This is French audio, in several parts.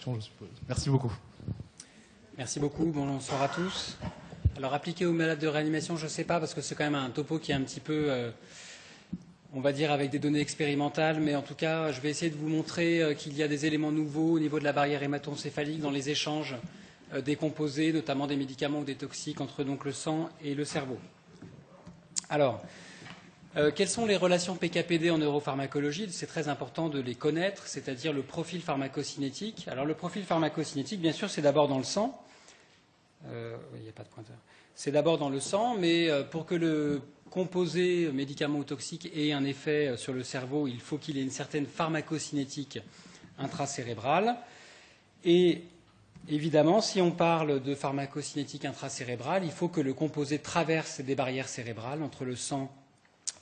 Je suppose. Merci beaucoup. Merci beaucoup. Bonsoir à tous. Alors, appliqué aux malades de réanimation, je ne sais pas, parce que c'est quand même un topo qui est un petit peu, on va dire, avec des données expérimentales. Mais en tout cas, je vais essayer de vous montrer qu'il y a des éléments nouveaux au niveau de la barrière hémato-encéphalique dans les échanges des composés, notamment des médicaments ou des toxiques, entre donc le sang et le cerveau. Alors, quelles sont les relations PK/PD en neuropharmacologie? C'est très important de les connaître, c'est-à-dire le profil pharmacocinétique. Alors, le profil pharmacocinétique, bien sûr, c'est d'abord dans le sang. Il n'y a pas de pointeur. C'est d'abord dans le sang, mais pour que le composé médicament ou toxique ait un effet sur le cerveau, il faut qu'il ait une certaine pharmacocinétique intracérébrale. Et évidemment, si on parle de pharmacocinétique intracérébrale, il faut que le composé traverse des barrières cérébrales entre le sang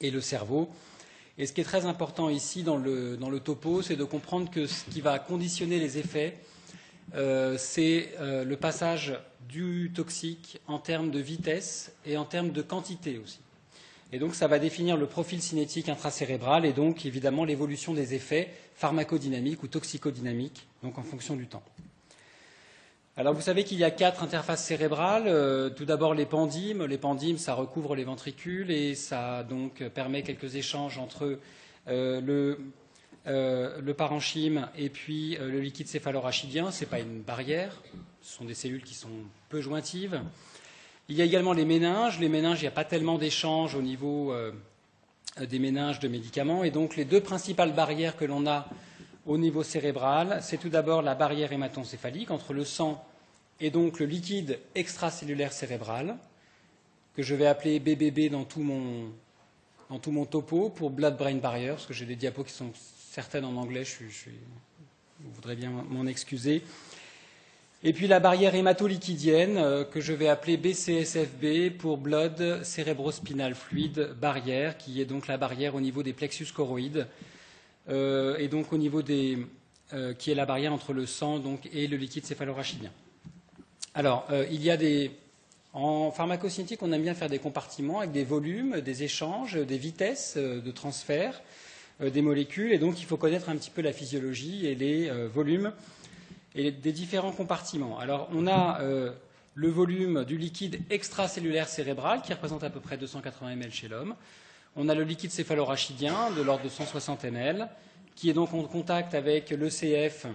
et le cerveau. Et ce qui est très important ici dans le topo, c'est de comprendre que ce qui va conditionner les effets, c'est le passage du toxique en termes de vitesse et en termes de quantité aussi. Et donc ça va définir le profil cinétique intracérébral et donc évidemment l'évolution des effets pharmacodynamiques ou toxicodynamiques, donc en fonction du temps. Alors vous savez qu'il y a 4 interfaces cérébrales. Tout d'abord les pendymes. Les pendymes, ça recouvre les ventricules et ça donc permet quelques échanges entre le parenchyme et puis le liquide céphalorachidien. Ce n'est pas une barrière, ce sont des cellules qui sont peu jointives. Il y a également les méninges. Les méninges, il n'y a pas tellement d'échanges au niveau des méninges de médicaments. Et donc les deux principales barrières que l'on a au niveau cérébral, c'est tout d'abord la barrière hémato-encéphalique entre le sang et donc le liquide extracellulaire cérébral, que je vais appeler BBB dans tout mon topo pour blood-brain barrier, parce que j'ai des diapos qui sont certaines en anglais, je voudrais bien m'en excuser. Et puis la barrière hématoliquidienne, que je vais appeler BCSFB pour blood cérébrospinal fluid barrière, qui est donc la barrière au niveau des plexus choroïdes, et donc au niveau qui est la barrière entre le sang donc, et le liquide céphalorachidien. Alors, il y a en pharmacocinétique, on aime bien faire des compartiments avec des volumes, des échanges, des vitesses de transfert des molécules, et donc il faut connaître un petit peu la physiologie et les volumes et des différents compartiments. Alors, on a le volume du liquide extracellulaire cérébral, qui représente à peu près 280 ml chez l'homme. On a le liquide céphalorachidien de l'ordre de 160 ml, qui est donc en contact avec l'ECF,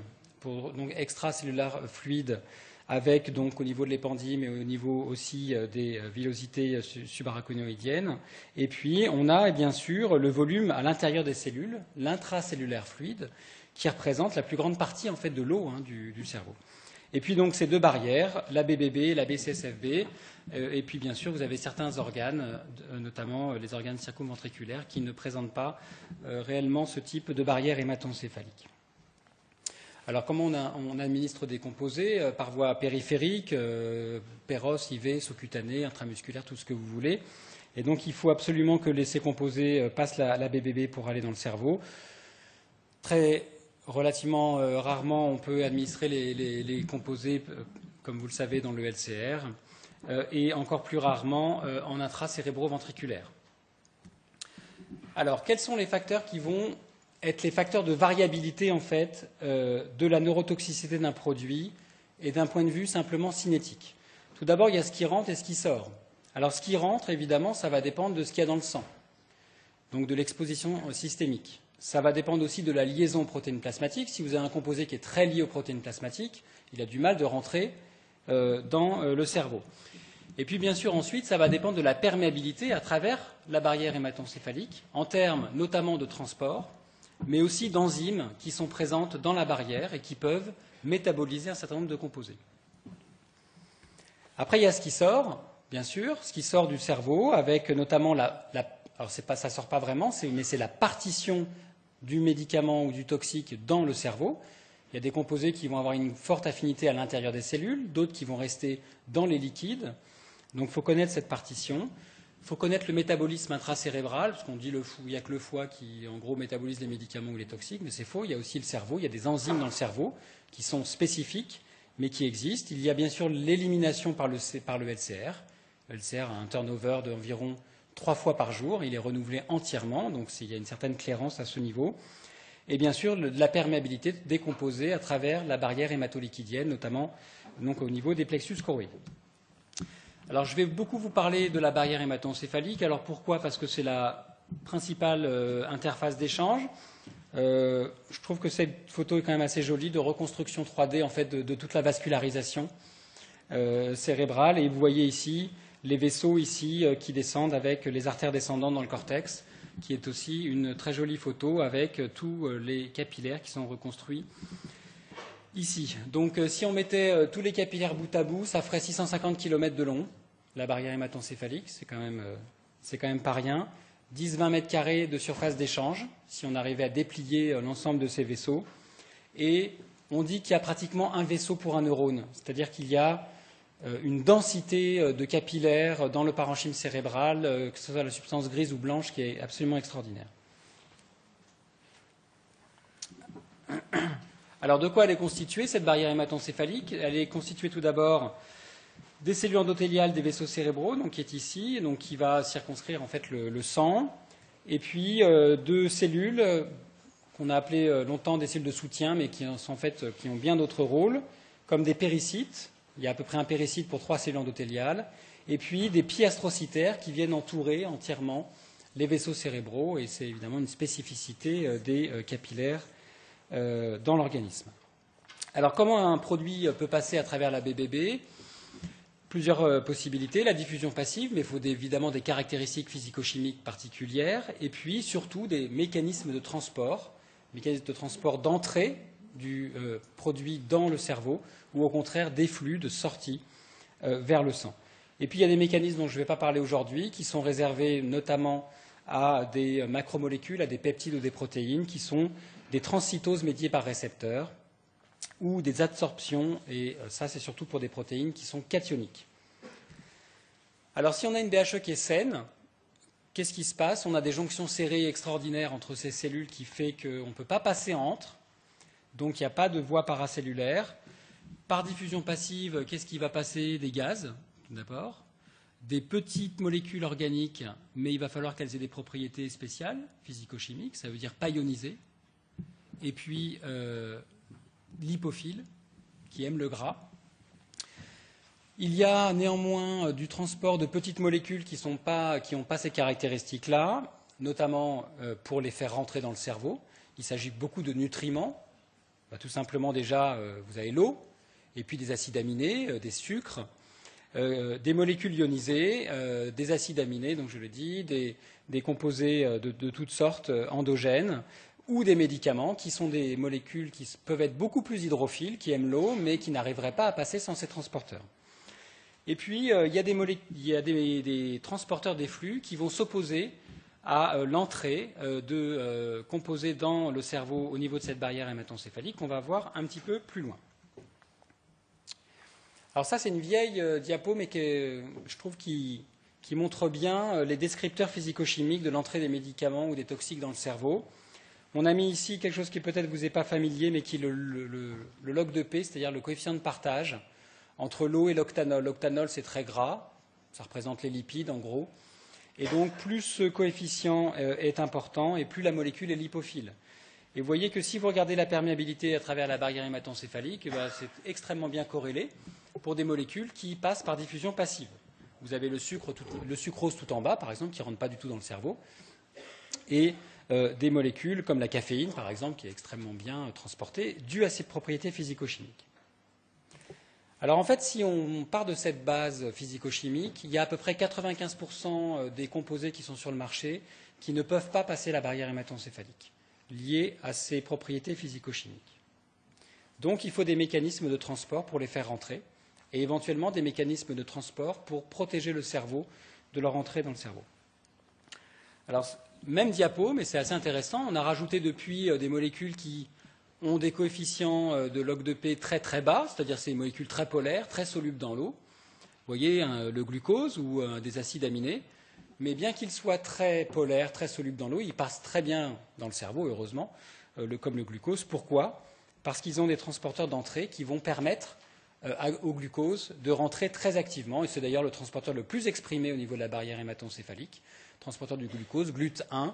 pour donc extracellulaire fluide, avec donc au niveau de l'épendyme et au niveau aussi des villosités subarachnoïdiennes. Et puis on a bien sûr le volume à l'intérieur des cellules, l'intracellulaire fluide, qui représente la plus grande partie en fait de l'eau du cerveau. Et puis donc ces deux barrières, la BBB, la BCSFB, et puis bien sûr vous avez certains organes, notamment les organes circumventriculaires, qui ne présentent pas réellement ce type de barrière hémato-encéphalique. Alors comment on administre des composés? Par voie périphérique, péros, IV, sous-cutané, intramusculaire, tout ce que vous voulez. Et donc il faut absolument que ces composés passent la BBB pour aller dans le cerveau. Relativement rarement, on peut administrer les composés, comme vous le savez, dans le LCR, et encore plus rarement en intracérébro-ventriculaire. Alors, quels sont les facteurs qui vont être les facteurs de variabilité, en fait, de la neurotoxicité d'un produit et d'un point de vue simplement cinétique? Tout d'abord, il y a ce qui rentre et ce qui sort. Alors, ce qui rentre, évidemment, ça va dépendre de ce qu'il y a dans le sang, donc de l'exposition systémique. Ça va dépendre aussi de la liaison protéine plasmatique. Si vous avez un composé qui est très lié aux protéines plasmatiques, il a du mal de rentrer dans le cerveau. Et puis, bien sûr, ensuite, ça va dépendre de la perméabilité à travers la barrière hémato-encéphalique, en termes notamment de transport, mais aussi d'enzymes qui sont présentes dans la barrière et qui peuvent métaboliser un certain nombre de composés. Après, il y a ce qui sort, bien sûr, ce qui sort du cerveau, avec notamment alors ça ne sort pas vraiment, mais c'est la partition du médicament ou du toxique dans le cerveau. Il y a des composés qui vont avoir une forte affinité à l'intérieur des cellules, d'autres qui vont rester dans les liquides. Donc il faut connaître cette partition. Il faut connaître le métabolisme intracérébral, parce qu'on dit il n'y a que le foie qui, en gros, métabolise les médicaments ou les toxiques, mais c'est faux. Il y a aussi le cerveau. Il y a des enzymes dans le cerveau qui sont spécifiques, mais qui existent. Il y a bien sûr l'élimination par le LCR. Le LCR a un turnover d'environ 3 fois par jour. Il est renouvelé entièrement, donc il y a une certaine clairance à ce niveau. et bien sûr de la perméabilité des composés à travers la barrière hématoliquidienne, notamment donc, au niveau des plexus choroïdes. Alors je vais beaucoup vous parler de la barrière hématoencéphalique. Alors pourquoi? Parce que c'est la principale interface d'échange. Je trouve que cette photo est quand même assez jolie de reconstruction 3D en fait, de toute la vascularisation cérébrale. Et vous voyez ici les vaisseaux ici qui descendent avec les artères descendantes dans le cortex, qui est aussi une très jolie photo avec tous les capillaires qui sont reconstruits ici. Donc si on mettait tous les capillaires bout à bout, ça ferait 650 km de long, la barrière hématoencéphalique, c'est quand même pas rien. 10-20 mètres carrés de surface d'échange, si on arrivait à déplier l'ensemble de ces vaisseaux. Et on dit qu'il y a pratiquement un vaisseau pour un neurone, c'est-à-dire qu'il y a une densité de capillaires dans le parenchyme cérébral, que ce soit la substance grise ou blanche, qui est absolument extraordinaire. Alors, de quoi elle est constituée, cette barrière hématoencéphalique? Elle est constituée tout d'abord des cellules endothéliales des vaisseaux cérébraux, donc qui est ici, donc qui va circonscrire en fait le sang, et puis deux cellules qu'on a appelées longtemps des cellules de soutien, mais qui sont en fait qui ont bien d'autres rôles, comme des péricytes. Il y a à peu près un péricyte pour 3 cellules endothéliales, et puis des piastrocytaires qui viennent entourer entièrement les vaisseaux cérébraux, et c'est évidemment une spécificité des capillaires dans l'organisme. Alors, comment un produit peut passer à travers la BBB? Plusieurs possibilités. La diffusion passive, mais il faut évidemment des caractéristiques physico-chimiques particulières, et puis surtout des mécanismes de transport d'entrée du produit dans le cerveau, ou au contraire des flux de sortie vers le sang. Et puis il y a des mécanismes dont je ne vais pas parler aujourd'hui, qui sont réservés notamment à des macromolécules, à des peptides ou des protéines, qui sont des transcytoses médiées par récepteurs, ou des adsorptions, et ça c'est surtout pour des protéines qui sont cationiques. Alors si on a une BHE qui est saine, qu'est-ce qui se passe? On a des jonctions serrées extraordinaires entre ces cellules qui fait qu'on ne peut pas passer entre, donc il n'y a pas de voie paracellulaire. Par diffusion passive, qu'est-ce qui va passer? Des gaz, tout d'abord, des petites molécules organiques, mais il va falloir qu'elles aient des propriétés spéciales, physico-chimiques, ça veut dire pas ionisées, et puis lipophile, qui aime le gras. Il y a néanmoins du transport de petites molécules qui n'ont pas ces caractéristiques-là, notamment pour les faire rentrer dans le cerveau. Il s'agit beaucoup de nutriments. Tout simplement, déjà, vous avez l'eau, et puis des acides aminés, des sucres, des molécules ionisées, des acides aminés, donc je le dis, des composés de toutes sortes endogènes, ou des médicaments qui sont des molécules qui peuvent être beaucoup plus hydrophiles, qui aiment l'eau, mais qui n'arriveraient pas à passer sans ces transporteurs. Et puis, il y a des transporteurs des flux qui vont s'opposer à l'entrée de composés dans le cerveau au niveau de cette barrière hématoencéphalique qu'on va voir un petit peu plus loin. Alors ça, c'est une vieille diapo, mais je trouve qui montre bien les descripteurs physico-chimiques de l'entrée des médicaments ou des toxiques dans le cerveau. On a mis ici quelque chose qui peut-être vous est pas familier, mais qui est le log de P, c'est-à-dire le coefficient de partage entre l'eau et l'octanol. L'octanol, c'est très gras, ça représente les lipides en gros. Et donc, plus ce coefficient est important, et plus la molécule est lipophile. Et vous voyez que si vous regardez la perméabilité à travers la barrière hématoencéphalique, c'est extrêmement bien corrélé pour des molécules qui passent par diffusion passive. Vous avez le sucrose tout en bas, par exemple, qui ne rentre pas du tout dans le cerveau, et des molécules comme la caféine, par exemple, qui est extrêmement bien transportée, due à ses propriétés physico-chimiques. Alors en fait, si on part de cette base physico-chimique, il y a à peu près 95% des composés qui sont sur le marché qui ne peuvent pas passer la barrière hématoencéphalique, liés à ces propriétés physico-chimiques. Donc il faut des mécanismes de transport pour les faire rentrer, et éventuellement des mécanismes de transport pour protéger le cerveau de leur entrée dans le cerveau. Alors, même diapo, mais c'est assez intéressant, on a rajouté depuis des molécules qui ont des coefficients de log de P très très bas, c'est-à-dire c'est des molécules très polaires, très solubles dans l'eau. Vous voyez, le glucose ou des acides aminés, mais bien qu'ils soient très polaires, très solubles dans l'eau, ils passent très bien dans le cerveau, heureusement, comme le glucose. Pourquoi? Parce qu'ils ont des transporteurs d'entrée qui vont permettre au glucose de rentrer très activement, et c'est d'ailleurs le transporteur le plus exprimé au niveau de la barrière hématoencéphalique, transporteur du glucose, GLUT1,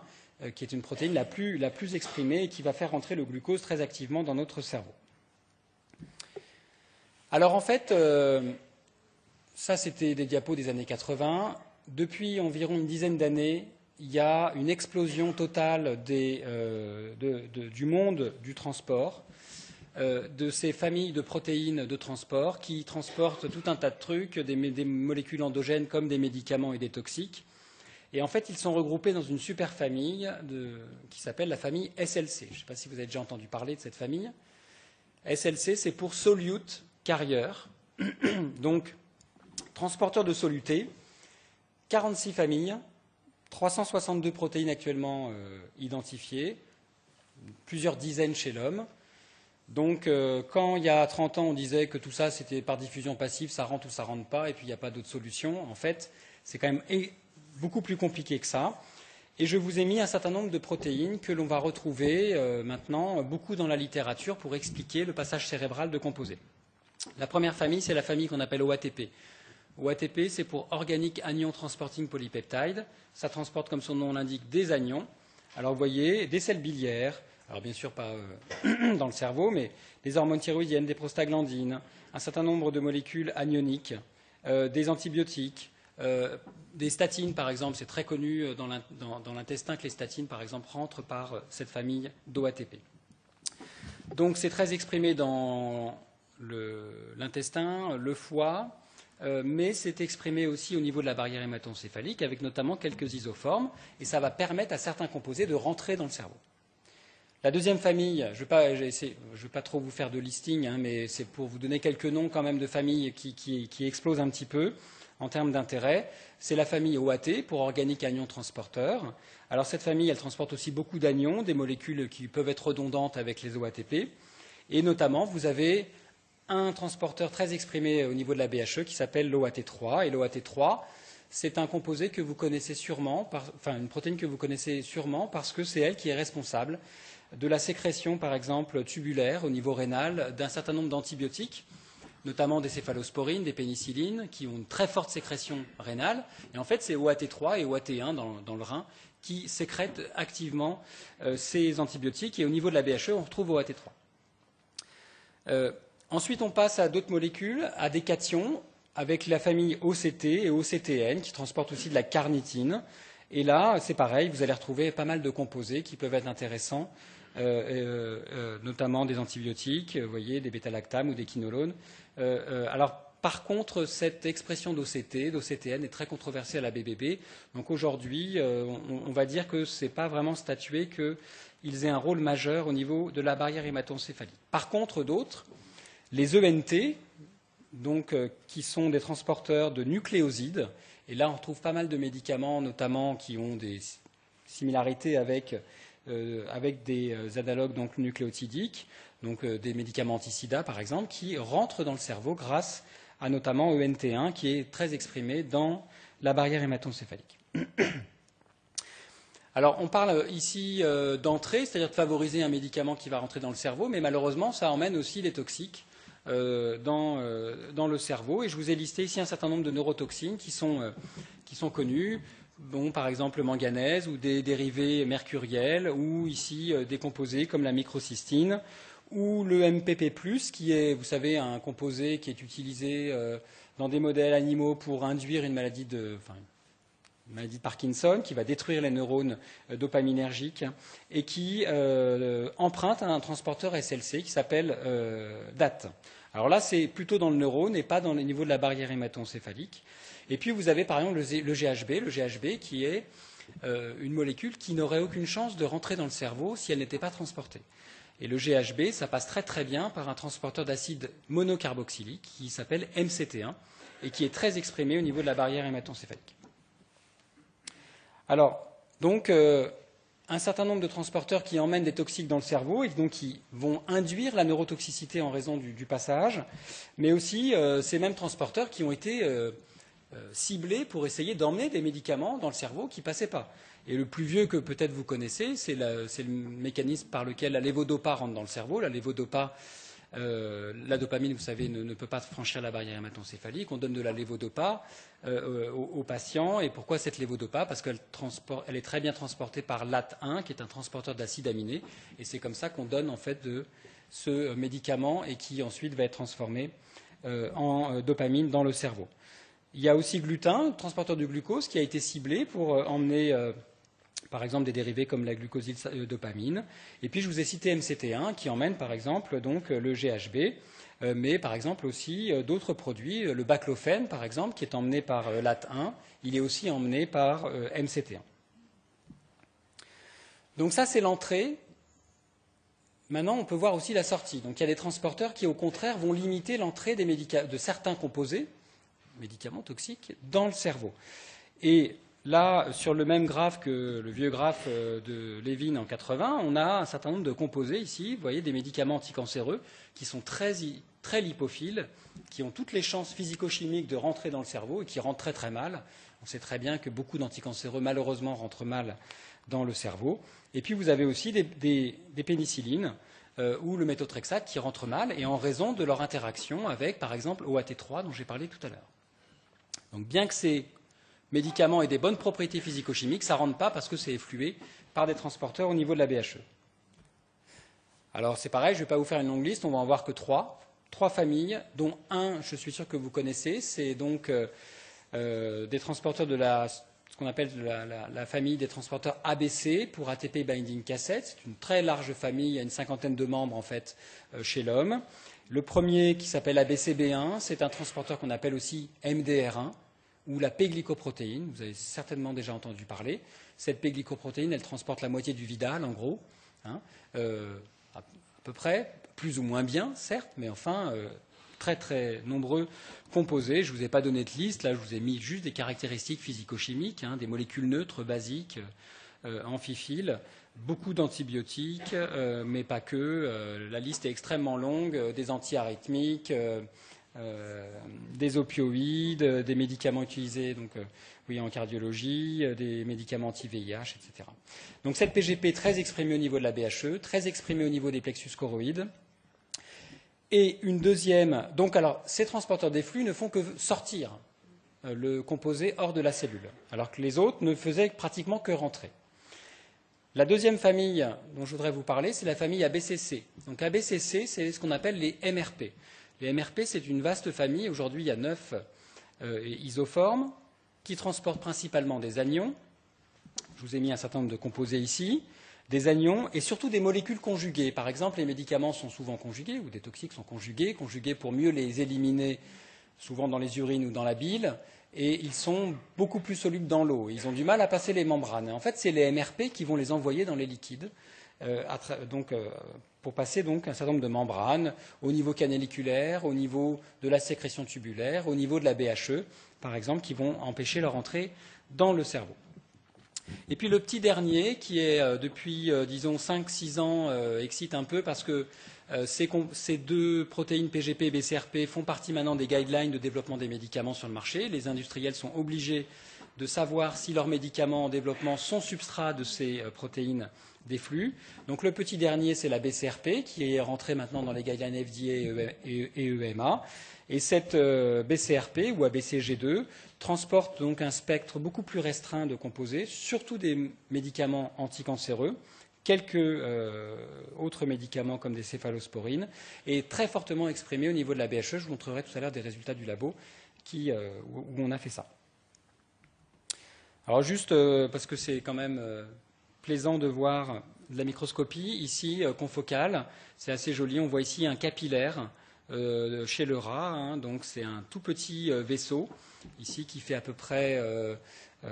qui est une protéine la plus exprimée et qui va faire rentrer le glucose très activement dans notre cerveau. Alors en fait, ça c'était des diapos des années 80. Depuis environ une dizaine d'années, il y a une explosion totale du monde du transport, de ces familles de protéines de transport qui transportent tout un tas de trucs, des molécules endogènes comme des médicaments et des toxiques. Et en fait, ils sont regroupés dans une super famille qui s'appelle la famille SLC. Je ne sais pas si vous avez déjà entendu parler de cette famille. SLC, c'est pour Solute Carrier. Donc, transporteur de soluté, 46 familles, 362 protéines actuellement identifiées, plusieurs dizaines chez l'homme. Donc, quand il y a 30 ans, on disait que tout ça, c'était par diffusion passive, ça rentre ou ça rentre pas, et puis il n'y a pas d'autre solution, en fait, c'est quand même beaucoup plus compliqué que ça. Et je vous ai mis un certain nombre de protéines que l'on va retrouver maintenant beaucoup dans la littérature pour expliquer le passage cérébral de composés. La première famille, c'est la famille qu'on appelle OATP. OATP, c'est pour Organic Anion Transporting Polypeptide. Ça transporte, comme son nom l'indique, des anions. Alors, vous voyez, des sels biliaires, alors bien sûr pas dans le cerveau, mais des hormones thyroïdiennes, des prostaglandines, un certain nombre de molécules anioniques, des antibiotiques, des statines, par exemple. C'est très connu dans l'intestin que les statines, par exemple, rentrent par cette famille d'OATP. Donc, c'est très exprimé dans l'intestin, le foie, mais c'est exprimé aussi au niveau de la barrière hématoencéphalique, avec notamment quelques isoformes, et ça va permettre à certains composés de rentrer dans le cerveau. La deuxième famille, je ne vais pas trop vous faire de listing, hein, mais c'est pour vous donner quelques noms quand même de familles qui explosent un petit peu en termes d'intérêt. C'est la famille OAT, pour Organic Anion Transporteur. Alors cette famille, elle transporte aussi beaucoup d'anions, des molécules qui peuvent être redondantes avec les OATP. Et notamment, vous avez un transporteur très exprimé au niveau de la BHE qui s'appelle l'OAT3. Et l'OAT3, c'est un composé que vous connaissez sûrement, une protéine que vous connaissez sûrement parce que c'est elle qui est responsable de la sécrétion, par exemple, tubulaire au niveau rénal d'un certain nombre d'antibiotiques, notamment des céphalosporines, des pénicillines, qui ont une très forte sécrétion rénale. Et en fait, c'est OAT3 et OAT1 dans le rein qui sécrètent activement ces antibiotiques. Et au niveau de la BHE, on retrouve OAT3. Ensuite, on passe à d'autres molécules, à des cations, avec la famille OCT et OCTN, qui transportent aussi de la carnitine. Et là, c'est pareil, vous allez retrouver pas mal de composés qui peuvent être intéressants, notamment des antibiotiques, vous voyez, des bêta-lactames ou des quinolones. Alors, par contre, cette expression d'OCT, d'OCTN, est très controversée à la BBB. Donc aujourd'hui, on va dire que ce n'est pas vraiment statué qu'ils aient un rôle majeur au niveau de la barrière hématoencéphalique. Par contre, d'autres, les ENT, donc, qui sont des transporteurs de nucléosides, et là on retrouve pas mal de médicaments, notamment qui ont des similarités avec des analogues donc, nucléotidiques, donc des médicaments anti-sida par exemple, qui rentrent dans le cerveau grâce à notamment ENT1 qui est très exprimé dans la barrière hématoencéphalique. Alors on parle ici d'entrée, c'est-à-dire de favoriser un médicament qui va rentrer dans le cerveau, mais malheureusement ça emmène aussi les toxiques dans le cerveau. Et je vous ai listé ici un certain nombre de neurotoxines qui sont connues. Bon, par exemple le manganèse ou des dérivés mercuriels ou ici des composés comme la microcystine ou le MPP+, qui est, vous savez, un composé qui est utilisé dans des modèles animaux pour induire une maladie de Parkinson, qui va détruire les neurones dopaminergiques et qui emprunte un transporteur SLC qui s'appelle DAT. Alors là, c'est plutôt dans le neurone et pas dans les niveaux de la barrière hématoencéphalique. Et puis vous avez par exemple le GHB qui est une molécule qui n'aurait aucune chance de rentrer dans le cerveau si elle n'était pas transportée. Et le GHB, ça passe très très bien par un transporteur d'acide monocarboxylique qui s'appelle MCT1 et qui est très exprimé au niveau de la barrière hématoencéphalique. Alors, donc, un certain nombre de transporteurs qui emmènent des toxiques dans le cerveau et donc qui vont induire la neurotoxicité en raison du passage, mais aussi ces mêmes transporteurs qui ont été ciblés pour essayer d'emmener des médicaments dans le cerveau qui ne passaient pas. Et le plus vieux que peut-être vous connaissez, c'est le mécanisme par lequel la lévodopa rentre dans le cerveau. La lévodopa La dopamine, vous savez, ne peut pas franchir la barrière hématoencéphalique. On donne de la lévodopa aux patients. Et pourquoi cette lévodopa? Parce qu'elle est très bien transportée par LAT1, qui est un transporteur d'acide aminé. Et c'est comme ça qu'on donne en fait de ce médicament et qui ensuite va être transformé en dopamine dans le cerveau. Il y a aussi gluten, transporteur de glucose, qui a été ciblé pour emmener par exemple des dérivés comme la glucosylidopamine. Et puis je vous ai cité MCT1 qui emmène par exemple donc le GHB, mais par exemple aussi d'autres produits. Le baclofène par exemple qui est emmené par LAT1, il est aussi emmené par MCT1. Donc ça c'est l'entrée. Maintenant on peut voir aussi la sortie. Donc il y a des transporteurs qui au contraire vont limiter l'entrée de certains composés, médicaments toxiques, dans le cerveau. Et là, sur le même graphe que le vieux graphe de Levin en 80, on a un certain nombre de composés ici, vous voyez, des médicaments anticancéreux qui sont très lipophiles, qui ont toutes les chances physico-chimiques de rentrer dans le cerveau et qui rentrent très très mal. On sait très bien que beaucoup d'anticancéreux, malheureusement, rentrent mal dans le cerveau. Et puis vous avez aussi des pénicillines ou le méthotrexate qui rentrent mal, et en raison de leur interaction avec, par exemple, OAT3 dont j'ai parlé tout à l'heure. Donc bien que ces médicaments aient des bonnes propriétés physico-chimiques, ça ne rentre pas parce que c'est efflué par des transporteurs au niveau de la BHE. Alors c'est pareil, je ne vais pas vous faire une longue liste, on va en voir que trois familles, dont un, je suis sûr que vous connaissez, c'est donc des transporteurs de ce qu'on appelle la famille des transporteurs ABC pour ATP Binding Cassette. C'est une très large famille, il y a une cinquantaine de membres en fait chez l'homme. Le premier qui s'appelle ABCB1, c'est un transporteur qu'on appelle aussi MDR1 ou la P-glycoprotéine. Vous avez certainement déjà entendu parler. Cette P-glycoprotéine, elle transporte la moitié du Vidal en gros, hein, à peu près, plus ou moins bien certes, mais enfin très très nombreux composés. Je ne vous ai pas donné de liste, là je vous ai mis juste des caractéristiques physico-chimiques, hein, des molécules neutres basiques, amphiphiles, beaucoup d'antibiotiques, mais pas que. La liste est extrêmement longue, des antiarythmiques, des opioïdes, des médicaments utilisés donc, en cardiologie, des médicaments anti-VIH, etc. Donc cette PGP très exprimée au niveau de la BHE, très exprimée au niveau des plexus choroïdes. Et une deuxième, donc alors ces transporteurs des flux ne font que sortir le composé hors de la cellule, alors que les autres ne faisaient pratiquement que rentrer. La deuxième famille dont je voudrais vous parler, c'est la famille ABCC. Donc ABCC, c'est ce qu'on appelle les MRP. Les MRP, c'est une vaste famille. Aujourd'hui, il y a 9 isoformes qui transportent principalement des anions. Je vous ai mis un certain nombre de composés ici. Des anions et surtout des molécules conjuguées. Par exemple, les médicaments sont souvent conjugués ou des toxiques sont conjugués pour mieux les éliminer, souvent dans les urines ou dans la bile. Et ils sont beaucoup plus solubles dans l'eau. Ils ont du mal à passer les membranes. Et en fait, c'est les MRP qui vont les envoyer dans les liquides, pour passer donc un certain nombre de membranes au niveau canéliculaire, au niveau de la sécrétion tubulaire, au niveau de la BHE, par exemple, qui vont empêcher leur entrée dans le cerveau. Et puis le petit dernier, qui est depuis, disons, 5-6 ans, excite un peu parce que ces deux protéines PGP et BCRP font partie maintenant des guidelines de développement des médicaments sur le marché. Les industriels sont obligés de savoir si leurs médicaments en développement sont substrats de ces protéines des flux. Donc le petit dernier, c'est la BCRP, qui est rentrée maintenant dans les guidelines FDA et EMA. Et cette BCRP, ou ABCG2, transporte donc un spectre beaucoup plus restreint de composés, surtout des médicaments anticancéreux, quelques autres médicaments comme des céphalosporines, et très fortement exprimé au niveau de la BHE. Je vous montrerai tout à l'heure des résultats du labo où on a fait ça. Alors juste parce que c'est quand même plaisant de voir de la microscopie, ici, confocale, c'est assez joli. On voit ici un capillaire chez le rat, hein, donc c'est un tout petit vaisseau, ici, qui fait à peu près... vous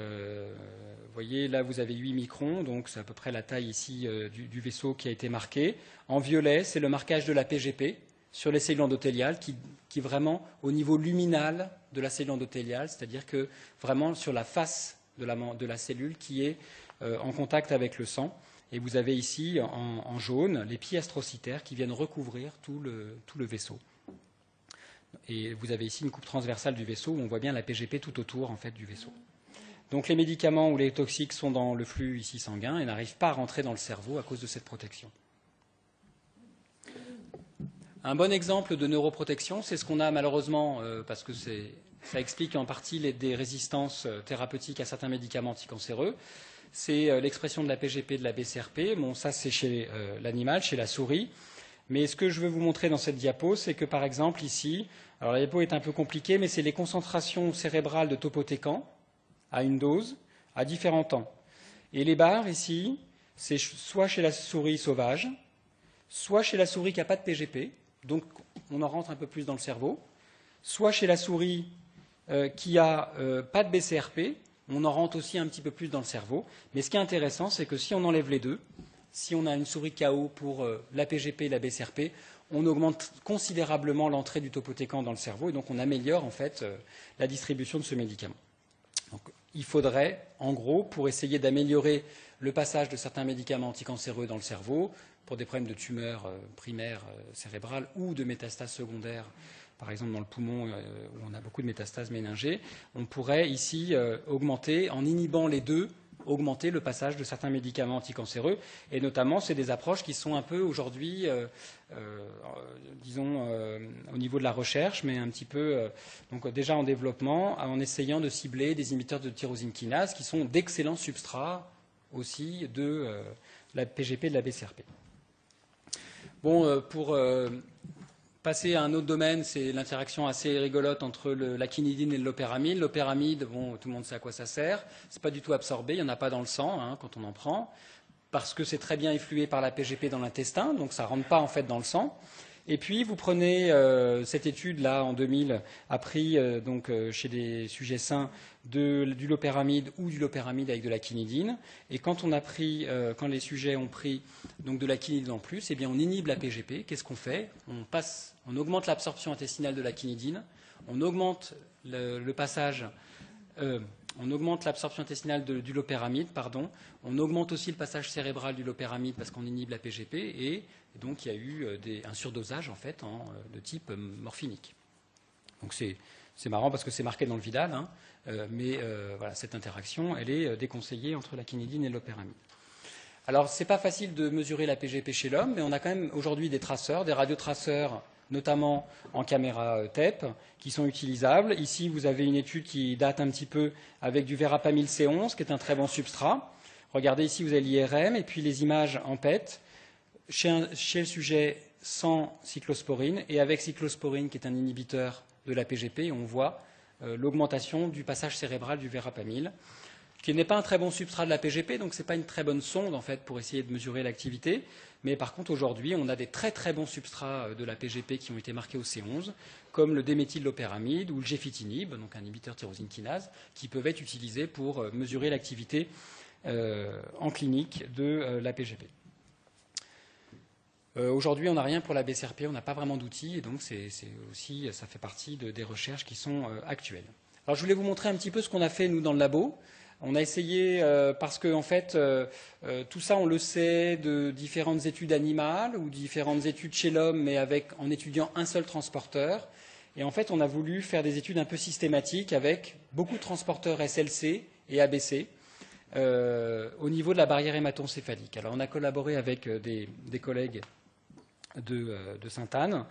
voyez, là, vous avez 8 microns, donc c'est à peu près la taille ici du vaisseau qui a été marqué. En violet, c'est le marquage de la PGP sur les cellules endothéliales qui vraiment, au niveau luminal de la cellule endothéliale, c'est-à-dire que vraiment sur la face de la cellule qui est en contact avec le sang. Et vous avez ici, en jaune, les pieds astrocytaires qui viennent recouvrir tout le vaisseau. Et vous avez ici une coupe transversale du vaisseau où on voit bien la PGP tout autour en fait, du vaisseau. Donc les médicaments ou les toxiques sont dans le flux ici sanguin et n'arrivent pas à rentrer dans le cerveau à cause de cette protection. Un bon exemple de neuroprotection, c'est ce qu'on a malheureusement, parce que ça explique en partie des résistances thérapeutiques à certains médicaments anticancéreux, c'est l'expression de la PGP, de la BCRP. Bon, ça c'est chez l'animal, chez la souris. Mais ce que je veux vous montrer dans cette diapo, c'est que par exemple ici, alors la diapo est un peu compliquée, mais c'est les concentrations cérébrales de topotécan à une dose à différents temps. Et les barres ici, c'est soit chez la souris sauvage, soit chez la souris qui n'a pas de PGP, donc on en rentre un peu plus dans le cerveau, soit chez la souris qui n'a pas de BCRP, on en rentre aussi un petit peu plus dans le cerveau. Mais ce qui est intéressant, c'est que si on enlève les deux, si on a une souris KO pour la PGP et la BCRP, on augmente considérablement l'entrée du topotécan dans le cerveau et donc on améliore en fait la distribution de ce médicament. Donc, il faudrait, en gros, pour essayer d'améliorer le passage de certains médicaments anticancéreux dans le cerveau, pour des problèmes de tumeurs primaires cérébrales ou de métastases secondaires, par exemple dans le poumon où on a beaucoup de métastases méningées, on pourrait ici augmenter, en inhibant les deux, augmenter le passage de certains médicaments anticancéreux. Et notamment, c'est des approches qui sont un peu aujourd'hui, disons, au niveau de la recherche, mais un petit peu donc déjà en développement, en essayant de cibler des inhibiteurs de tyrosine kinase qui sont d'excellents substrats aussi de la PGP et de la BCRP. Bon, pour passer à un autre domaine, c'est l'interaction assez rigolote entre la quinidine et le loperamide. L'opéramide, bon, tout le monde sait à quoi ça sert. C'est pas du tout absorbé, il n'y en a pas dans le sang quand on en prend, parce que c'est très bien efflué par la PGP dans l'intestin, donc ça ne rentre pas en fait dans le sang. Et puis vous prenez cette étude là en 2000 a pris chez des sujets sains du loperamide ou du loperamide avec de la quinidine. Et quand on a pris, quand les sujets ont pris donc de la quinidine en plus, eh bien on inhibe la PGP. Qu'est-ce qu'on fait ? On augmente l'absorption intestinale de la quinidine, on augmente le passage. On augmente l'absorption intestinale du loperamide, pardon. On augmente aussi le passage cérébral du loperamide parce qu'on inhibe la PGP et donc il y a eu un surdosage en fait de type morphinique. Donc c'est marrant parce que c'est marqué dans le Vidal, mais voilà, cette interaction, elle est déconseillée entre la quinidine et le loperamide. Alors c'est pas facile de mesurer la PGP chez l'homme, mais on a quand même aujourd'hui des traceurs, des radiotraceurs, notamment en caméra TEP, qui sont utilisables. Ici, vous avez une étude qui date un petit peu avec du verapamil C11, qui est un très bon substrat. Regardez ici, vous avez l'IRM et puis les images en PET chez le sujet sans cyclosporine et avec cyclosporine, qui est un inhibiteur de la PGP. On voit l'augmentation du passage cérébral du verapamil, qui n'est pas un très bon substrat de la PGP, donc ce n'est pas une très bonne sonde en fait pour essayer de mesurer l'activité. Mais par contre, aujourd'hui, on a des très très bons substrats de la PGP qui ont été marqués au C11, comme le déméthylloperamide ou le gefitinib, donc un inhibiteur tyrosine kinase, qui peuvent être utilisés pour mesurer l'activité en clinique de la PGP. Aujourd'hui, on n'a rien pour la BCRP, on n'a pas vraiment d'outils, et donc ça fait partie des recherches qui sont actuelles. Alors, je voulais vous montrer un petit peu ce qu'on a fait, nous, dans le labo. On a essayé, parce que en fait, tout ça, on le sait de différentes études animales ou différentes études chez l'homme, mais en étudiant un seul transporteur. Et en fait, on a voulu faire des études un peu systématiques avec beaucoup de transporteurs SLC et ABC au niveau de la barrière hématoencéphalique. Alors, on a collaboré avec des collègues de Sainte-Anne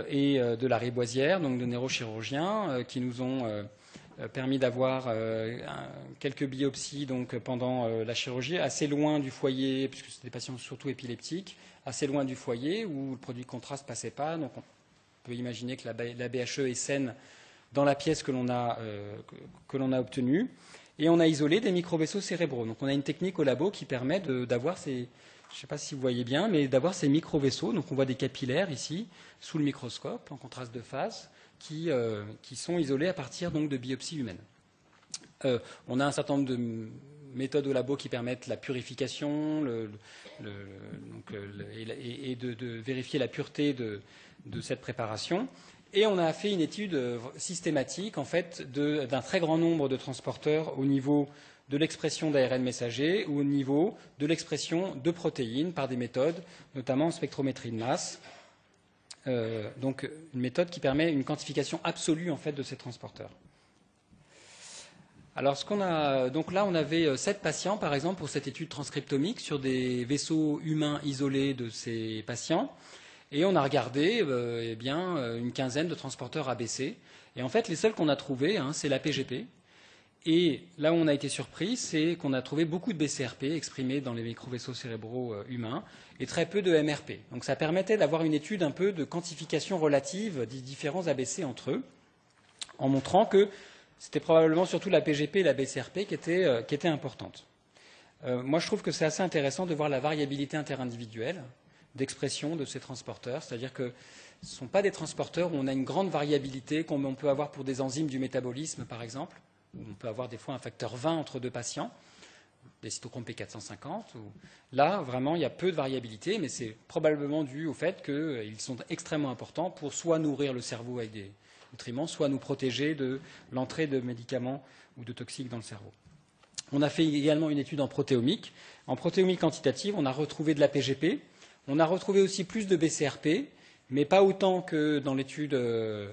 et de la Riboisière, donc de neurochirurgiens, qui nous ont permis d'avoir quelques biopsies donc, pendant la chirurgie, assez loin du foyer, puisque c'était des patients surtout épileptiques, assez loin du foyer où le produit de contraste ne passait pas. Donc on peut imaginer que la BHE est saine dans la pièce que l'on a obtenue. Et on a isolé des microvaisseaux cérébraux. Donc on a une technique au labo qui permet d'avoir ces, je ne sais pas si vous voyez bien, mais d'avoir ces microvaisseaux. Donc on voit des capillaires ici, sous le microscope, en contraste de phase, qui sont isolés à partir donc, de biopsies humaines. On a un certain nombre de méthodes au labo qui permettent la purification et de vérifier la pureté de cette préparation. Et on a fait une étude systématique en fait, d'un très grand nombre de transporteurs au niveau de l'expression d'ARN messager ou au niveau de l'expression de protéines par des méthodes, notamment en spectrométrie de masse. Donc une méthode qui permet une quantification absolue en fait, de ces transporteurs. Alors donc là on avait 7 patients par exemple pour cette étude transcriptomique sur des vaisseaux humains isolés de ces patients. Et on a regardé eh bien, une quinzaine de transporteurs ABC. Et en fait, les seuls qu'on a trouvés, c'est la PGP. Et là où on a été surpris, c'est qu'on a trouvé beaucoup de BCRP exprimés dans les microvaisseaux cérébraux humains et très peu de MRP. Donc ça permettait d'avoir une étude un peu de quantification relative des différents ABC entre eux, en montrant que c'était probablement surtout la PGP et la BCRP qui étaient importantes. Moi, je trouve que c'est assez intéressant de voir la variabilité interindividuelle d'expression de ces transporteurs, c'est-à-dire que ce ne sont pas des transporteurs où on a une grande variabilité comme on peut avoir pour des enzymes du métabolisme, par exemple. On peut avoir des fois un facteur 20 entre deux patients, des cytochromes P450. Là, vraiment, il y a peu de variabilité, mais c'est probablement dû au fait qu'ils sont extrêmement importants pour soit nourrir le cerveau avec des nutriments, soit nous protéger de l'entrée de médicaments ou de toxiques dans le cerveau. On a fait également une étude en protéomique. En protéomique quantitative, on a retrouvé de la PGP. On a retrouvé aussi plus de BCRP, mais pas autant que dans l'étude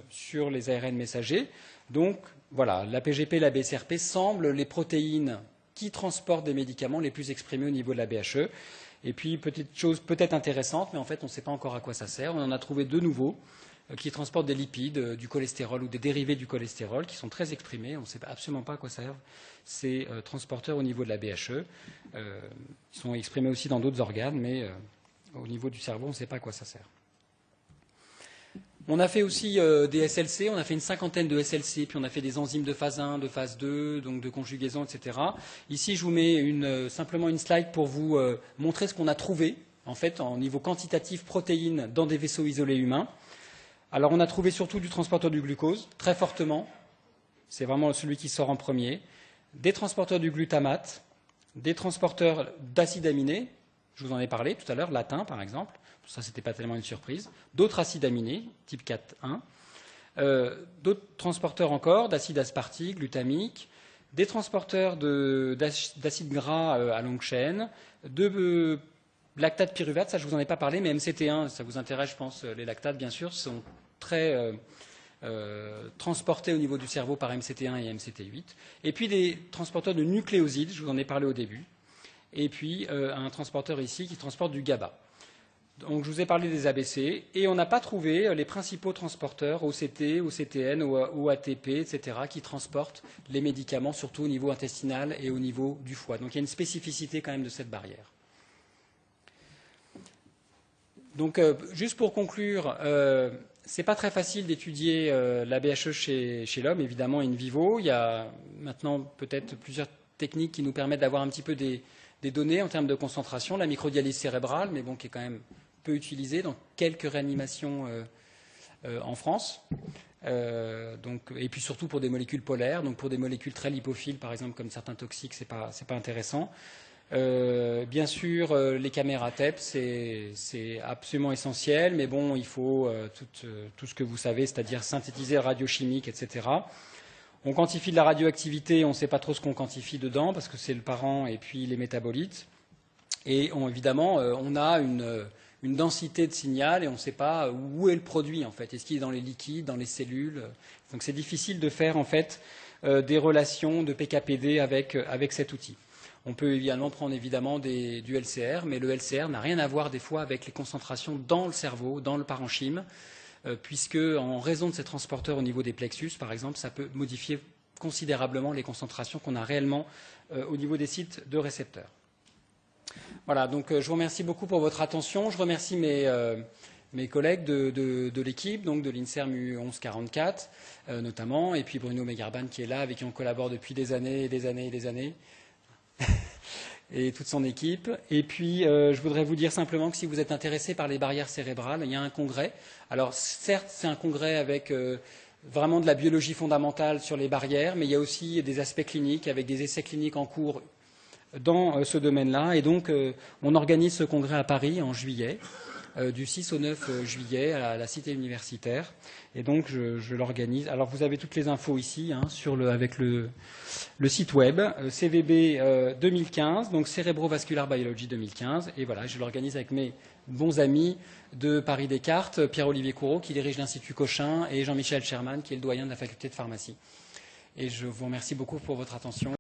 sur les ARN messagers. Donc, voilà, la PGP et la BCRP semblent les protéines qui transportent des médicaments les plus exprimés au niveau de la BHE. Et puis, petite chose peut-être intéressante, mais en fait, on ne sait pas encore à quoi ça sert. On en a trouvé deux nouveaux qui transportent des lipides, du cholestérol ou des dérivés du cholestérol qui sont très exprimés. On ne sait absolument pas à quoi servent ces transporteurs au niveau de la BHE. Ils sont exprimés aussi dans d'autres organes, mais au niveau du cerveau, on ne sait pas à quoi ça sert. On a fait aussi des SLC, on a fait une cinquantaine de SLC, puis on a fait des enzymes de phase 1, de phase 2, donc de conjugaison, etc. Ici, je vous mets simplement une slide pour vous montrer ce qu'on a trouvé, en fait, en niveau quantitatif protéines dans des vaisseaux isolés humains. Alors, on a trouvé surtout du transporteur du glucose, très fortement. C'est vraiment celui qui sort en premier. Des transporteurs du glutamate, des transporteurs d'acides aminés, je vous en ai parlé tout à l'heure, latin par exemple. Ça, ce n'était pas tellement une surprise. D'autres acides aminés, type 4,1. D'autres transporteurs encore d'acide aspartique, glutamique. Des transporteurs d'acides gras à longue chaîne. De lactate pyruvate, ça je ne vous en ai pas parlé, mais MCT1, ça vous intéresse, je pense, les lactates, bien sûr, sont très transportés au niveau du cerveau par MCT1 et MCT8. Et puis des transporteurs de nucléosides, je vous en ai parlé au début. Et puis un transporteur ici qui transporte du GABA. Donc je vous ai parlé des ABC et on n'a pas trouvé les principaux transporteurs OCT, OCTN, OATP, etc. qui transportent les médicaments, surtout au niveau intestinal et au niveau du foie. Donc il y a une spécificité quand même de cette barrière. Donc juste pour conclure, ce n'est pas très facile d'étudier la BHE chez l'homme, évidemment in vivo. Il y a maintenant peut-être plusieurs techniques qui nous permettent d'avoir un petit peu des données en termes de concentration, la microdialyse cérébrale, mais bon, qui est quand même peu utilisée dans quelques réanimations en France. Et puis surtout pour des molécules polaires, donc pour des molécules très lipophiles, par exemple, comme certains toxiques, c'est pas intéressant. Bien sûr, les caméras TEP, c'est absolument essentiel, mais bon, il faut tout ce que vous savez, c'est-à-dire synthétiser le radiochimique, etc. On quantifie de la radioactivité, on ne sait pas trop ce qu'on quantifie dedans, parce que c'est le parent et puis les métabolites. Et évidemment, on a une densité de signal et on ne sait pas où est le produit, en fait. Est-ce qu'il est dans les liquides, dans les cellules? Donc c'est difficile de faire, en fait, des relations de PKPD avec cet outil. On peut également prendre évidemment du LCR, mais le LCR n'a rien à voir des fois avec les concentrations dans le cerveau, dans le parenchyme, puisque en raison de ces transporteurs au niveau des plexus, par exemple, ça peut modifier considérablement les concentrations qu'on a réellement au niveau des sites de récepteurs. Voilà, donc je vous remercie beaucoup pour votre attention. Je remercie mes collègues de l'équipe, donc de l'INSERM U1144 notamment, et puis Bruno Megarban qui est là, avec qui on collabore depuis des années et des années et des années. Et toute son équipe. Et puis, je voudrais vous dire simplement que si vous êtes intéressé par les barrières cérébrales, il y a un congrès. Alors, certes, c'est un congrès avec vraiment de la biologie fondamentale sur les barrières, mais il y a aussi des aspects cliniques, avec des essais cliniques en cours dans ce domaine-là. Et donc, on organise ce congrès à Paris en juillet, du 6 au 9 juillet, à la cité universitaire. Et donc, je l'organise. Alors, vous avez toutes les infos ici, avec le site web, CVB 2015, donc Cérébrovascular Biology 2015. Et voilà, je l'organise avec mes bons amis de Paris Descartes, Pierre-Olivier Courreau, qui dirige l'Institut Cochin, et Jean-Michel Sherman, qui est le doyen de la faculté de pharmacie. Et je vous remercie beaucoup pour votre attention.